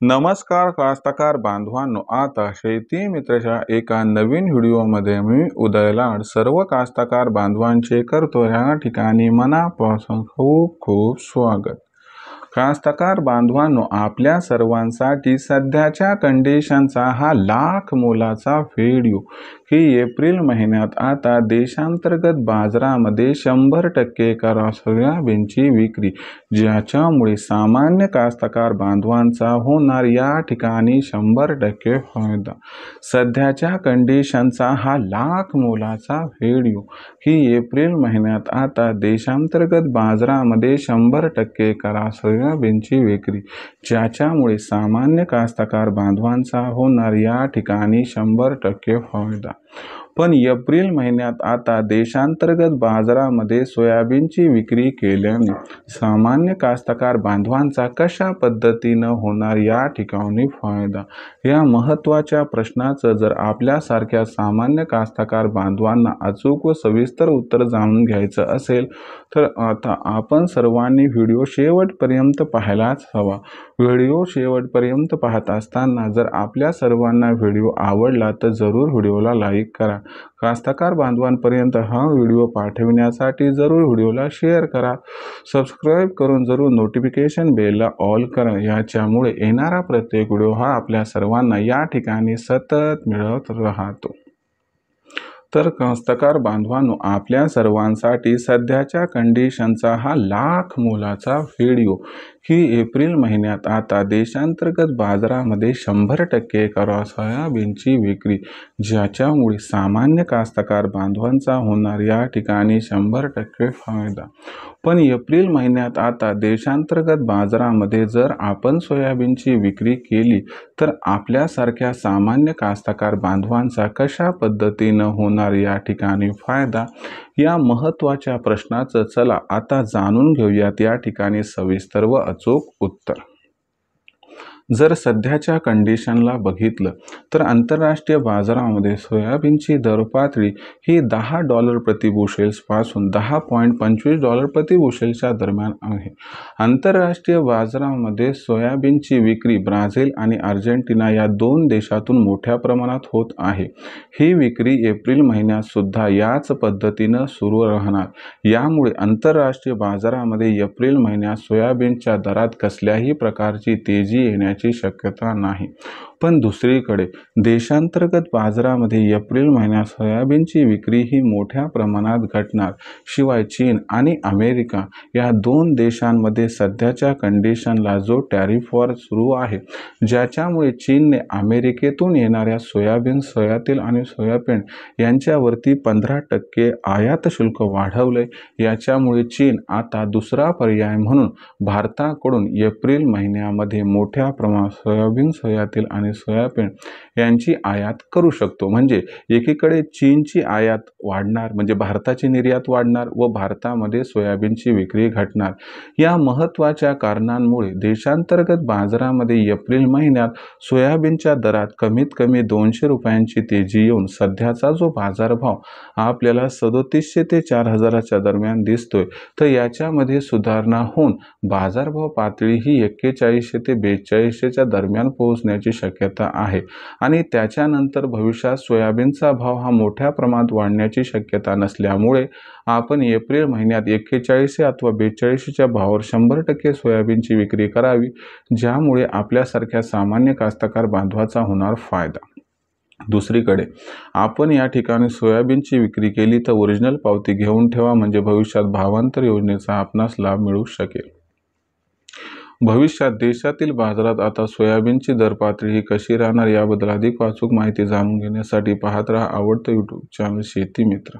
नमस्कार कास्तकार बांधवांनो, आता शेती मित्राच्या एका नवीन व्हिडिओमध्ये मी उदयलाड सर्व कास्तकार बांधवांचे करतो या ठिकाणी मनापासून खूप खूप स्वागत। कास्तकार बांधवांनो, आपल्या सर्वांसाठी सध्याच्या कंडिशनचा हा लाख मोलाचा व्हिडिओ की एप्रिल महिन्यात आता देशांतर्गत बाजारामध्ये 100% करा सोयाबीनची विक्री, ज्याच्यामुळे सामान्य कास्तकार बांधवांचा होणार या ठिकाणी 100% फायदा। सध्याच्या कंडिशनचा हा लाख मोलाचा व्हिडिओ की एप्रिल महिन्यात आता देशांतर्गत बाजारामध्ये 100% करा सोयाबीनची विक्री, ज्याच्यामुळे सामान्य कास्तकार बांधवांचा होणार या ठिकाणी 100% फायदा। पण एप्रिल महिन्यात आता देशांतर्गत बाजारामध्ये सोयाबीनची विक्री केल्याने सामान्य कास्तकार बांधवांचा कशा पद्धतीने होणार या ठिकाणी फायदा, या महत्त्वाच्या प्रश्नाचं जर आपल्यासारख्या सामान्य कास्तकार बांधवांना अचूक व सविस्तर उत्तर जाणून घ्यायचं असेल तर आता आपण सर्वांनी व्हिडिओ शेवटपर्यंत पाहायलाच हवा। व्हिडिओ शेवटपर्यंत पाहत असताना जर आपल्या सर्वांना व्हिडिओ आवडला तर जरूर व्हिडिओला लाईक करा। कास्तकार बांधवांपर्यंत हा व्हिडिओ पाठविण्यासाठी जरूर व्हिडिओला शेअर करा। सबस्क्राईब करून जरूर नोटिफिकेशन बेलला ऑल करा, याच्यामुळे येणारा प्रत्येक व्हिडिओ हा आपल्या सर्वांना या ठिकाणी सतत मिळत राहतो। तर कास्तकार बांधवांनो, आपल्या सर्वांसाठी सध्याच्या कंडिशनचा हा लाख मोलाचा व्हिडिओ की एप्रिल महिन्यात आता देशांतर्गत बाजारामध्ये 100% करा सोयाबीनची विक्री, ज्याच्यामुळे सामान्य कास्तकार बांधवांचा होणार या ठिकाणी 100% फायदा। पण एप्रिल महिन्यात आता देशांतर्गत बाजारामध्ये जर आपण सोयाबीनची विक्री केली तर आपल्यासारख्या सामान्य कास्तकार बांधवांचा कशा पद्धतीने होणार या ठिकाणी फायदा, या महत्त्वाच्या प्रश्नाचं चला आता जाणून घेऊयात या ठिकाणी सविस्तर व अचूक उत्तर। जर सध्याच्या कंडिशनला बघितलं तर आंतरराष्ट्रीय बाजारामध्ये सोयाबीनची दर पातळी ही $10 प्रति बुशेल्स पासून $10.25 प्रति बुशेलच्या दरम्यान आहे। आंतरराष्ट्रीय बाजारामध्ये सोयाबीनची विक्री ब्राझील आणि अर्जेंटिना या दोन देशातून मोठ्या प्रमाणात होत आहे। ही विक्री एप्रिल महिन्यात सुद्धा याच पद्धतीने सुरू राहणार, यामुळे आंतरराष्ट्रीय बाजारामध्ये एप्रिल महिन्यात सोयाबीनच्या दरात कसल्याही प्रकारची तेजी येण्याची शक्यता नाही। पण दुसरीकडे देशांतर्गत बाजारामध्ये एप्रिल महिन्यात सोयाबीनची विक्री ही मोठ्या प्रमाणात घटणार। शिवाय चीन आणि अमेरिका या दोन देशांमध्ये सध्याच्या कंडिशनला जो टॅरिफ वॉर सुरू आहे, ज्याच्यामुळे चीनने अमेरिकेतून येणाऱ्या सोयाबीन, सोयातेल आणि सोयाबीन यांच्यावरती 15% आयात शुल्क वाढवले, याच्यामुळे चीन आता दुसरा पर्याय म्हणून भारताकडून एप्रिल महिन्यामध्ये मोठ्या प्रमाणात सोयाबीन, सोयातेल आणि सोयाबीन यांची आयात करू शकतो। म्हणजे एकीकडे चीनची आयात वाढणार, म्हणजे भारताची निर्यात वाढणार व भारतामध्ये सोयाबीनची विक्री घटणार। या महत्त्वाच्या कारणांमुळे देशांतर्गत बाजारामध्ये एप्रिल महिन्यात सोयाबीनच्या दरात कमीत कमी 200 रुपयांची तेजी येऊन सध्याचा जो बाजारभाव आपल्याला 3700 ते 4000च्या दरम्यान दिसतोय, तर याच्यामध्ये सुधारणा होऊन बाजारभाव पातळी ही 4100 ते 4200च्या दरम्यान पोहोचण्याची शक्यता आहे। आणि त्याच्यानंतर भविष्यात सोयाबीनचा भाव हा मोठ्या प्रमाणात वाढण्याची शक्यता नसल्यामुळे आपण एप्रिल महिन्यात 4100 अथवा 4200च्या भावावर 100% सोयाबीनची विक्री करावी, ज्यामुळे आपल्यासारख्या सामान्य कास्तकार बांधवाचा होणार फायदा। दुसरीकडे आपण या ठिकाणी सोयाबीनची विक्री केली तर ओरिजिनल पावती घेऊन ठेवा, म्हणजे भविष्यात भावांतर योजनेचा आपणास लाभ मिळू शकेल। भविष्यात देशातील बाजारात आता सोयाबीनची दर पातळी ही कशी राहणार याबद्दल अधिक अचूक माहिती जाणून घेण्यासाठी पाहत रहा आवडतं यूट्यूब चॅनल शेती मित्र।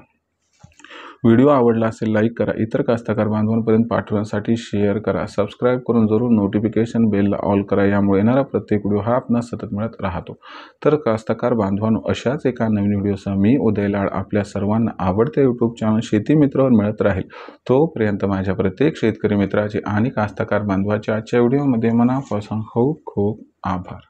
व्हिडिओ आवडला असेल लाईक करा, इतर कास्तकार बांधवांपर्यंत पाठवण्यासाठी शेअर करा, सबस्क्राईब करून जरूर नोटिफिकेशन बेलला ऑल करा, यामुळे येणारा प्रत्येक व्हिडिओ हा आपणास सतत मिळत राहतो। तर कास्तकार बांधवांनो, अशाच एका नवीन व्हिडिओसह मी उदयलाड आपल्या सर्वांना आवडते यूट्यूब चॅनल शेती मित्रावर मिळत राहील। तोपर्यंत माझ्या प्रत्येक शेतकरी मित्राचे आणि कास्तकार बांधवाचे आजच्या व्हिडिओमध्ये मनापासून खूप खूप आभार।